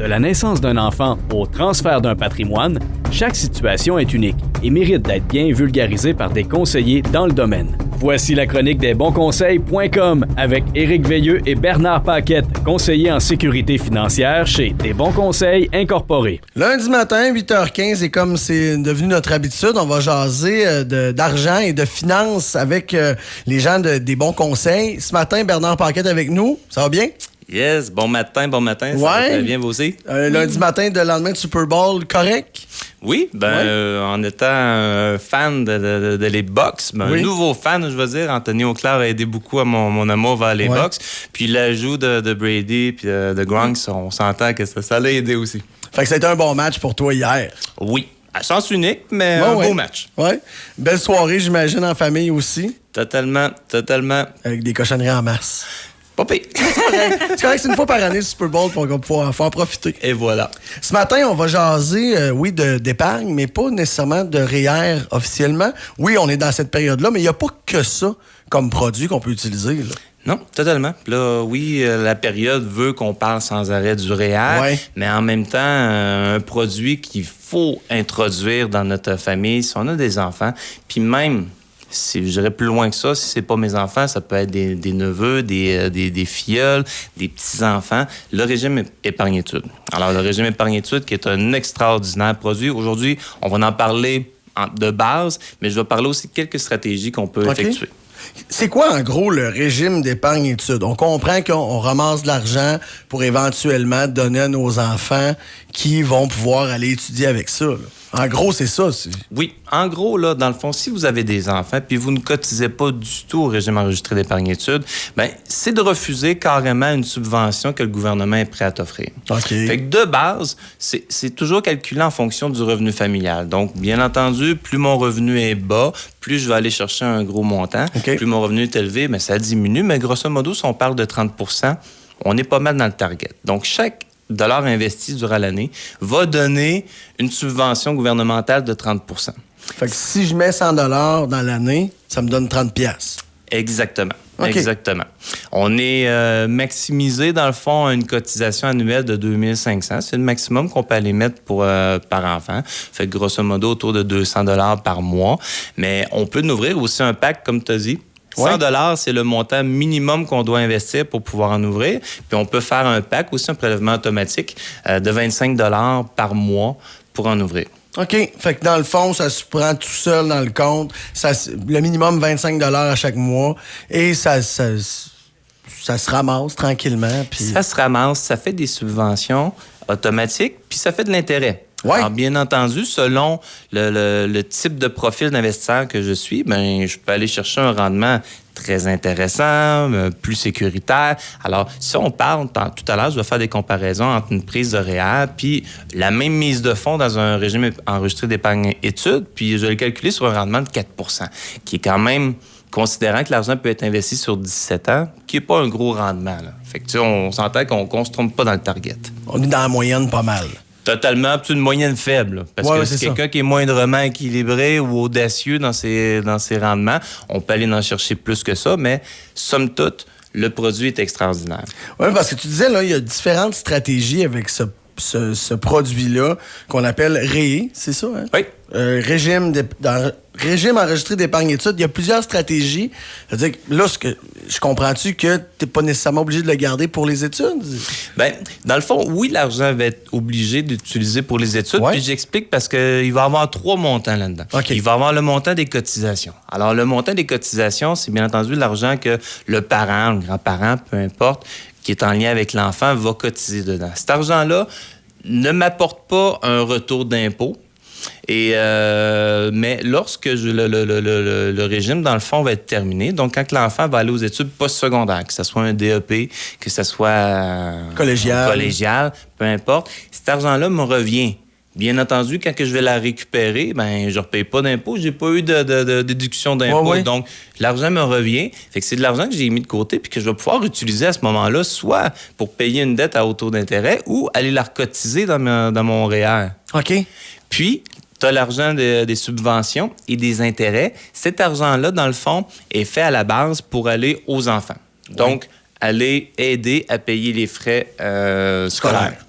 De la naissance d'un enfant au transfert d'un patrimoine, chaque situation est unique et mérite d'être bien vulgarisée par des conseillers dans le domaine. Voici la chronique des bonsconseils.com avec Éric Veilleux et Bernard Paquette, conseillers en sécurité financière chez Des Bons Conseils Incorporés. Lundi matin, 8h15, et comme c'est devenu notre habitude, on va jaser d'argent et de finances avec les gens des Bons Conseils. Ce matin, Bernard Paquette avec nous. Ça va bien? Yes, bon matin, ça va très bien, vous aussi? Lundi matin de lendemain de Super Bowl, correct? Oui, en étant un fan de les Bucks, un nouveau fan, je veux dire, Anthony Auclair a aidé beaucoup à mon amour vers les Bucks. Puis l'ajout de Brady puis de Gronk, on s'entend que ça l'a aidé aussi. Fait que ça a été un bon match pour toi hier. Oui, à sens unique, mais un beau match. Oui, belle soirée, j'imagine, en famille aussi. Totalement. Avec des cochonneries en masse. Pas pire. C'est correct, c'est une fois par année le Super Bowl pour qu'on pouvoir en profiter. Et voilà. Ce matin, on va jaser, d'épargne, mais pas nécessairement de REER officiellement. Oui, on est dans cette période-là, mais il n'y a pas que ça comme produit qu'on peut utiliser, là. Non, totalement. Là, oui, la période veut qu'on parle sans arrêt du REER, mais en même temps, un produit qu'il faut introduire dans notre famille si on a des enfants, puis même... je dirais plus loin que ça, si c'est pas mes enfants, ça peut être des neveux, des filleuls, des petits-enfants. Le régime épargne-études. Alors, le régime épargne-études qui est un extraordinaire produit. Aujourd'hui, on va en parler de base, mais je vais parler aussi de quelques stratégies qu'on peut effectuer. C'est quoi, en gros, le régime d'épargne-études? On comprend qu'on ramasse de l'argent pour éventuellement donner à nos enfants qui vont pouvoir aller étudier avec ça, là. En gros, c'est ça. Oui. En gros, là, dans le fond, si vous avez des enfants puis vous ne cotisez pas du tout au régime enregistré d'épargne-études, c'est de refuser carrément une subvention que le gouvernement est prêt à t'offrir. OK. Fait que de base, c'est toujours calculé en fonction du revenu familial. Donc, bien entendu, plus mon revenu est bas, plus je vais aller chercher un gros montant. Okay. Plus mon revenu est élevé, mais ça diminue. Mais grosso modo, si on parle de 30 %, on est pas mal dans le target. Donc, chaque dollar investi durant l'année va donner une subvention gouvernementale de 30 %. Fait que si je mets 100 $ dans l'année, ça me donne 30 $. Exactement. Okay. Exactement. On est maximisé, dans le fond, à une cotisation annuelle de 2500. C'est le maximum qu'on peut aller mettre par enfant. Fait que grosso modo, autour de 200 $ par mois. Mais on peut nous ouvrir aussi un pack, comme tu as dit. 100 $, c'est le montant minimum qu'on doit investir pour pouvoir en ouvrir. Puis on peut faire un pack, aussi un prélèvement automatique de 25 $ par mois pour en ouvrir. OK. Fait que dans le fond, ça se prend tout seul dans le compte. Le minimum 25 $ à chaque mois. Et ça se ramasse tranquillement. Puis... Ça se ramasse, ça fait des subventions automatiques, puis ça fait de l'intérêt. Ouais. Alors, bien entendu, selon le type de profil d'investisseur que je suis, je peux aller chercher un rendement très intéressant, plus sécuritaire. Alors, si on parle, tout à l'heure, je vais faire des comparaisons entre une prise de REER puis la même mise de fonds dans un régime enregistré d'épargne-études, puis je vais le calculer sur un rendement de 4 %, qui est quand même, considérant que l'argent peut être investi sur 17 ans, qui n'est pas un gros rendement, là. Fait que, on s'entend qu'on ne se trompe pas dans le target. On est dans la moyenne pas mal. Totalement, puis une moyenne faible. Là, parce que c'est quelqu'un qui est moindrement équilibré ou audacieux dans ses rendements, on peut aller en chercher plus que ça, mais somme toute, le produit est extraordinaire. Oui, parce que tu disais, là, il y a différentes stratégies avec ce produit-là qu'on appelle REE, c'est ça, hein? Oui. Régime enregistré d'épargne-études, il y a plusieurs stratégies. C'est-à-dire que là, je comprends-tu que tu n'es pas nécessairement obligé de le garder pour les études? Dans le fond, oui, l'argent va être obligé d'utiliser pour les études. Ouais. Puis j'explique parce qu'il va y avoir 3 montants là-dedans. Okay. Il va y avoir le montant des cotisations. Alors, le montant des cotisations, c'est bien entendu l'argent que le parent, le grand-parent, peu importe, qui est en lien avec l'enfant, va cotiser dedans. Cet argent-là ne m'apporte pas un retour d'impôt. Mais lorsque le régime, dans le fond, va être terminé, donc quand l'enfant va aller aux études postsecondaires, que ce soit un DEP, que ce soit collégial, peu importe, cet argent-là me revient. Bien entendu, quand je vais la récupérer, je ne repaye pas d'impôt. Je n'ai pas eu de déduction d'impôt. Ouais. Donc, l'argent me revient. Fait que c'est de l'argent que j'ai mis de côté puis que je vais pouvoir utiliser à ce moment-là, soit pour payer une dette à haut taux d'intérêt ou aller la recotiser dans mon REER. OK. Puis, tu as l'argent des subventions et des intérêts. Cet argent-là, dans le fond, est fait à la base pour aller aux enfants. Donc, aller aider à payer les frais scolaires.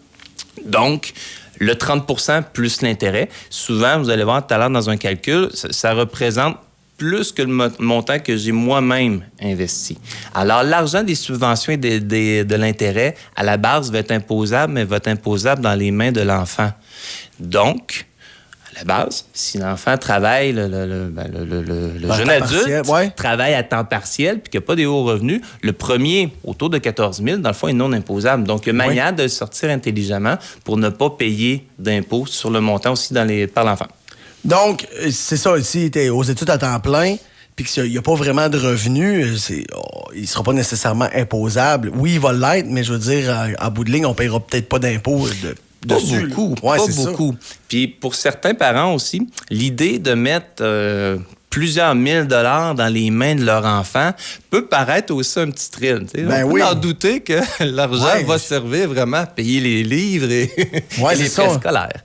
Donc, le 30 % plus l'intérêt, souvent, vous allez voir tout à l'heure dans un calcul, ça représente plus que le montant que j'ai moi-même investi. Alors, l'argent des subventions et de l'intérêt, à la base, va être imposable, mais va être imposable dans les mains de l'enfant. Donc, à la base, si l'enfant travaille, le jeune adulte travaille à temps partiel puis qu'il n'y a pas des hauts revenus, le premier, autour de 14 000, dans le fond, est non imposable. Donc, il y a manière de sortir intelligemment pour ne pas payer d'impôts sur le montant aussi par l'enfant. Donc, c'est ça, si tu es aux études à temps plein puis qu'il n'y a pas vraiment de revenus, il ne sera pas nécessairement imposable. Oui, il va l'être, mais je veux dire, à bout de ligne, on ne paiera peut-être pas d'impôts dessus. Pas beaucoup. Puis pour certains parents aussi, l'idée de mettre plusieurs $1000 dans les mains de leur enfant peut paraître aussi un petit thrill. On peut en douter que l'argent va servir vraiment à payer les livres et les frais scolaires.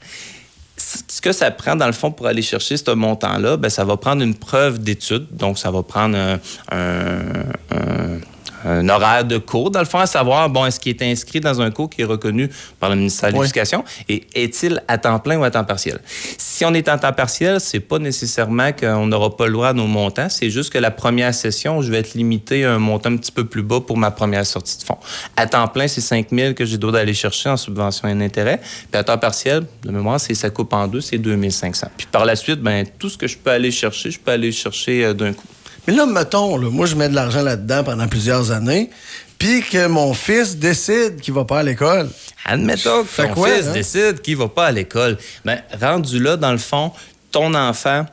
Ce que ça prend, dans le fond, pour aller chercher ce montant-là, ça va prendre une preuve d'étude. Donc, ça va prendre un horaire de cours, dans le fond, à savoir, est-ce qu'il est inscrit dans un cours qui est reconnu par le ministère de l'Éducation et est-il à temps plein ou à temps partiel? Si on est à temps partiel, c'est pas nécessairement qu'on n'aura pas le droit à nos montants, c'est juste que la première session, je vais être limité à un montant un petit peu plus bas pour ma première sortie de fonds. À temps plein, c'est 5 000 que j'ai le droit d'aller chercher en subvention et en intérêt. Puis à temps partiel, de mémoire, ça coupe en deux, c'est 2 500. Puis par la suite, tout ce que je peux aller chercher, d'un coup. Mais là, mettons, moi, je mets de l'argent là-dedans pendant plusieurs années, puis que mon fils décide qu'il va pas à l'école. Admettons que ton fils décide qu'il va pas à l'école. Rendu là, dans le fond, ton enfant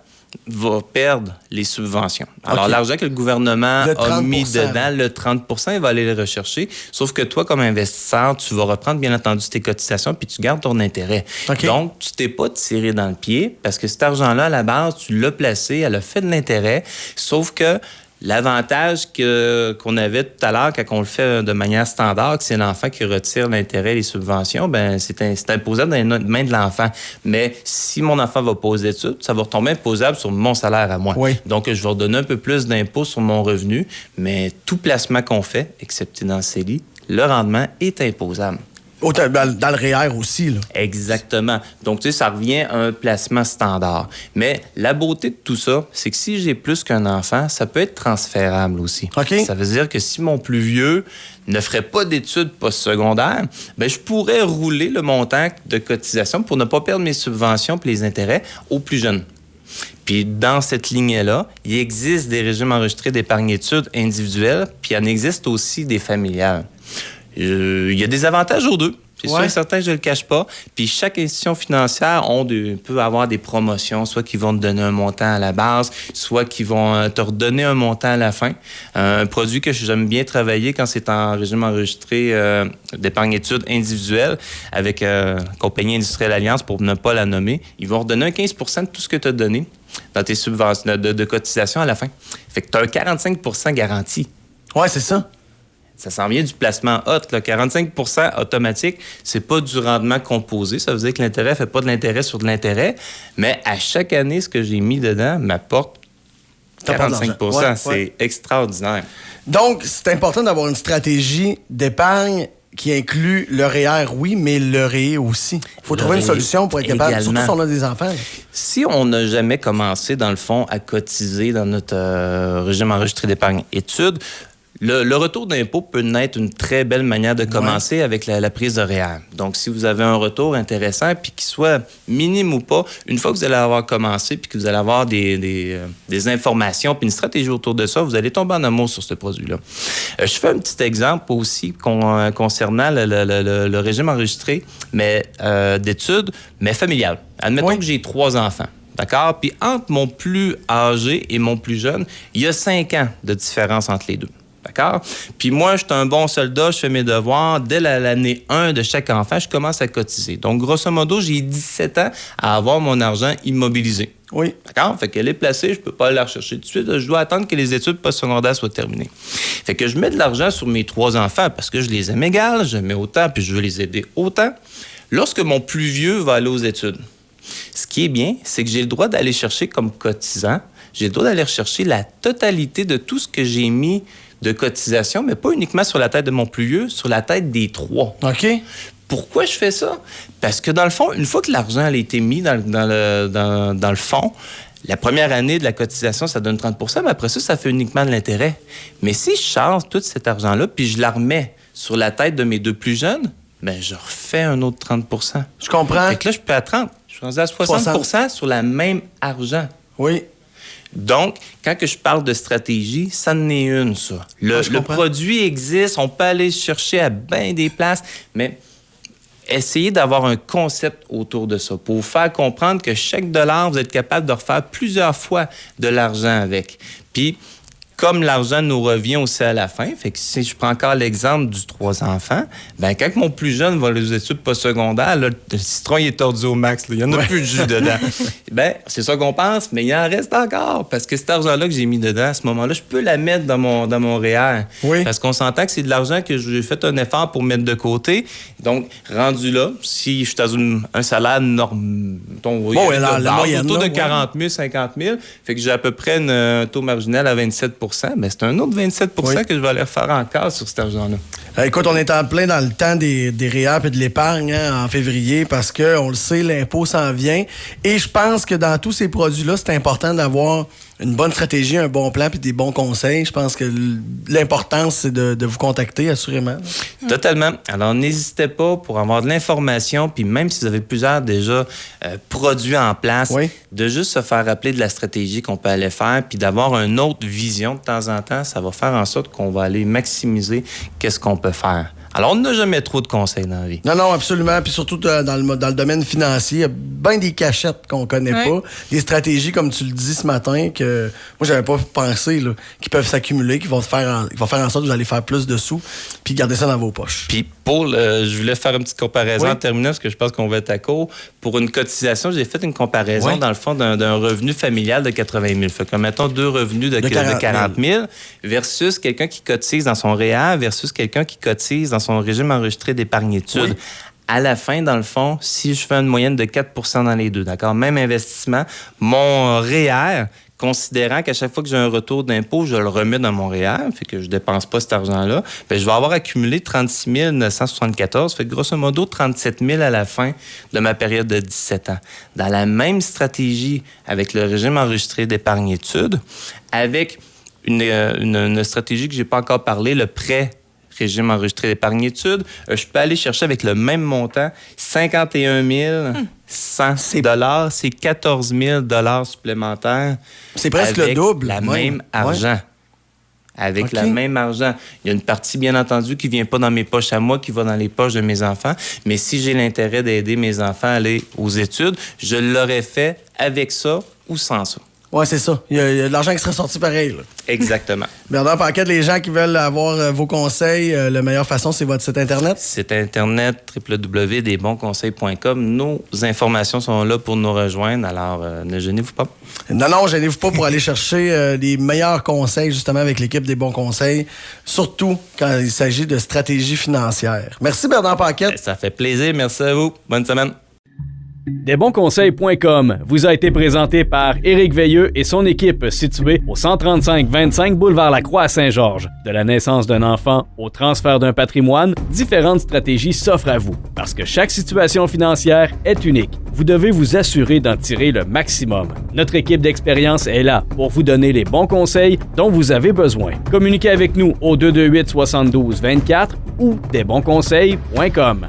va perdre les subventions. Alors, l'argent que le gouvernement a mis dedans, le 30 %, il va aller le rechercher. Sauf que toi, comme investisseur, tu vas reprendre, bien entendu, tes cotisations puis tu gardes ton intérêt. Donc, tu t'es pas tiré dans le pied parce que cet argent-là, à la base, tu l'as placé, elle a fait de l'intérêt. Sauf que l'avantage qu'on avait tout à l'heure, quand on le fait de manière standard, que c'est l'enfant qui retire l'intérêt et les subventions, c'est imposable dans les mains de l'enfant. Mais si mon enfant va pas aux études, ça va retomber imposable sur mon salaire à moi. Oui. Donc, je vais redonner un peu plus d'impôt sur mon revenu, mais tout placement qu'on fait, excepté dans le CELI, le rendement est imposable. Dans le REER aussi, là. Exactement. Donc, ça revient à un placement standard. Mais la beauté de tout ça, c'est que si j'ai plus qu'un enfant, ça peut être transférable aussi. Ça veut dire que si mon plus vieux ne ferait pas d'études postsecondaires, je pourrais rouler le montant de cotisation pour ne pas perdre mes subventions et les intérêts aux plus jeunes. Puis dans cette lignée-là, il existe des régimes enregistrés d'épargne-études individuels, puis il en existe aussi des familiales. Il y a des avantages aux deux. C'est sûr et certain, je ne le cache pas. Puis chaque institution financière peut avoir des promotions, soit qu'ils vont te donner un montant à la base, soit qu'ils vont te redonner un montant à la fin. Un produit que j'aime bien travailler quand c'est en régime enregistré d'épargne-études individuelle avec Compagnie Industrielle Alliance, pour ne pas la nommer, ils vont redonner un 15 % de tout ce que tu as donné dans tes subventions de cotisation à la fin. Fait que tu as un 45 % garanti. Oui, c'est ça. Ça s'en vient du placement hot. Là. 45 % automatique, c'est pas du rendement composé. Ça veut dire que l'intérêt ne fait pas de l'intérêt sur de l'intérêt. Mais à chaque année, ce que j'ai mis dedans m'apporte 45 %. C'est extraordinaire. Donc, c'est important d'avoir une stratégie d'épargne qui inclut le REER, oui, mais le REER aussi. Il faut trouver une solution pour être capable, surtout si on a des enfants. Si on n'a jamais commencé, dans le fond, à cotiser dans notre régime enregistré d'épargne études, le retour d'impôt peut être une très belle manière de commencer avec la prise de REER. Donc, si vous avez un retour intéressant, puis qu'il soit minime ou pas, une fois que vous allez avoir commencé, puis que vous allez avoir des informations, puis une stratégie autour de ça, vous allez tomber en amour sur ce produit-là. Je fais un petit exemple aussi concernant le régime enregistré d'études, mais familial. Admettons que j'ai 3 enfants. D'accord? Puis entre mon plus âgé et mon plus jeune, il y a 5 ans de différence entre les deux. D'accord? Puis moi, je suis un bon soldat, je fais mes devoirs. Dès l'année 1 de chaque enfant, je commence à cotiser. Donc, grosso modo, j'ai 17 ans à avoir mon argent immobilisé. Oui. D'accord? Fait qu'elle est placée, je peux pas la rechercher tout de suite. Je dois attendre que les études postsecondaires soient terminées. Fait que je mets de l'argent sur mes 3 enfants parce que je les aime égales, je mets autant, puis je veux les aider autant. Lorsque mon plus vieux va aller aux études, ce qui est bien, c'est que j'ai le droit d'aller chercher comme cotisant, j'ai le droit d'aller rechercher la totalité de tout ce que j'ai mis de cotisation, mais pas uniquement sur la tête de mon plus vieux, sur la tête des 3. OK. Pourquoi je fais ça? Parce que dans le fond, une fois que l'argent a été mis dans le fonds, la première année de la cotisation, ça donne 30 %, mais après ça fait uniquement de l'intérêt. Mais si je charge tout cet argent-là, puis je la remets sur la tête de mes 2 plus jeunes, bien, je refais un autre 30 %. Je comprends. Fait que là, je peux à 30. Je suis rendu à 60 % sur le même argent. Oui. Donc, quand que je parle de stratégie, ça en est une, ça. Le produit existe, on peut aller chercher à bien des places, mais essayez d'avoir un concept autour de ça pour vous faire comprendre que chaque dollar, vous êtes capable de refaire plusieurs fois de l'argent avec. Puis, comme l'argent nous revient aussi à la fin, fait que si je prends encore l'exemple du 3 enfants, ben quand mon plus jeune va aux études postsecondaires, là, le citron il est tordu au max, là, il n'y en a plus de jus dedans. Ben c'est ça qu'on pense, mais il en reste encore parce que cet argent-là que j'ai mis dedans, à ce moment-là, je peux la mettre dans mon REER. Oui. Parce qu'on s'entend que c'est de l'argent que j'ai fait un effort pour mettre de côté. Donc, rendu là, si je suis dans un salaire normal, autour de 40 000, 50 000, fait que j'ai à peu près un taux marginal à 27 %. Mais c'est un autre 27 % que je vais aller refaire encore sur cet argent-là. Écoute, on est en plein dans le temps des REER et de l'épargne en février parce qu'on le sait, l'impôt s'en vient. Et je pense que dans tous ces produits-là, c'est important d'avoir une bonne stratégie, un bon plan puis des bons conseils. Je pense que l'importance, c'est de vous contacter, assurément. Totalement. Alors, n'hésitez pas pour avoir de l'information, puis même si vous avez plusieurs déjà produits en place, de juste se faire rappeler de la stratégie qu'on peut aller faire, puis d'avoir une autre vision de temps en temps, ça va faire en sorte qu'on va aller maximiser qu'est-ce qu'on peut faire. Alors, on n'a jamais trop de conseils dans la vie. Non, absolument. Puis surtout dans le domaine financier, il y a bien des cachettes qu'on connaît pas. Des stratégies, comme tu le dis ce matin, que moi, j'avais pas pensé, là, qui peuvent s'accumuler, qui vont faire en sorte que vous allez faire plus de sous, puis garder ça dans vos poches. Puis je voulais faire une petite comparaison en terminant, parce que je pense qu'on va être à court. Pour une cotisation, j'ai fait une comparaison, dans le fond, d'un revenu familial de 80 000. Fait que, mettons, 2 revenus de 40 000 versus quelqu'un qui cotise dans son REER versus quelqu'un qui cotise dans son régime enregistré d'épargne-études. Oui. À la fin, dans le fond, si je fais une moyenne de 4 % dans les deux, d'accord, même investissement, mon REER, considérant qu'à chaque fois que j'ai un retour d'impôt, je le remets dans mon REER, fait que je ne dépense pas cet argent-là, bien, je vais avoir accumulé 36 974, fait que grosso modo 37 000 à la fin de ma période de 17 ans. Dans la même stratégie avec le régime enregistré d'épargne-études, avec une stratégie que je n'ai pas encore parlé, le prêt régime enregistré d'épargne-études, je peux aller chercher avec le même montant 51 100 $, c'est 14 000 $ supplémentaires. C'est presque le double. La même argent. Avec le même argent. Il y a une partie, bien entendu, qui ne vient pas dans mes poches à moi, qui va dans les poches de mes enfants. Mais si j'ai l'intérêt d'aider mes enfants à aller aux études, je l'aurais fait avec ça ou sans ça. Oui, c'est ça. Il y a de l'argent qui serait sorti pareil. Là. Exactement. Bernard Paquette, les gens qui veulent avoir vos conseils, la meilleure façon, c'est votre site Internet? Site Internet, www.desbonsconseils.com. Nos informations sont là pour nous rejoindre, alors ne gênez-vous pas. Non, gênez-vous pas pour aller chercher les meilleurs conseils, justement, avec l'équipe des bons conseils, surtout quand il s'agit de stratégie financière. Merci, Bernard Paquette. Ça fait plaisir. Merci à vous. Bonne semaine. Desbonsconseils.com vous a été présenté par Éric Veilleux et son équipe située au 135-25 boulevard Lacroix à Saint-Georges. De la naissance d'un enfant au transfert d'un patrimoine, différentes stratégies s'offrent à vous. Parce que chaque situation financière est unique, vous devez vous assurer d'en tirer le maximum. Notre équipe d'expérience est là pour vous donner les bons conseils dont vous avez besoin. Communiquez avec nous au 228-72-24 ou desbonsconseils.com.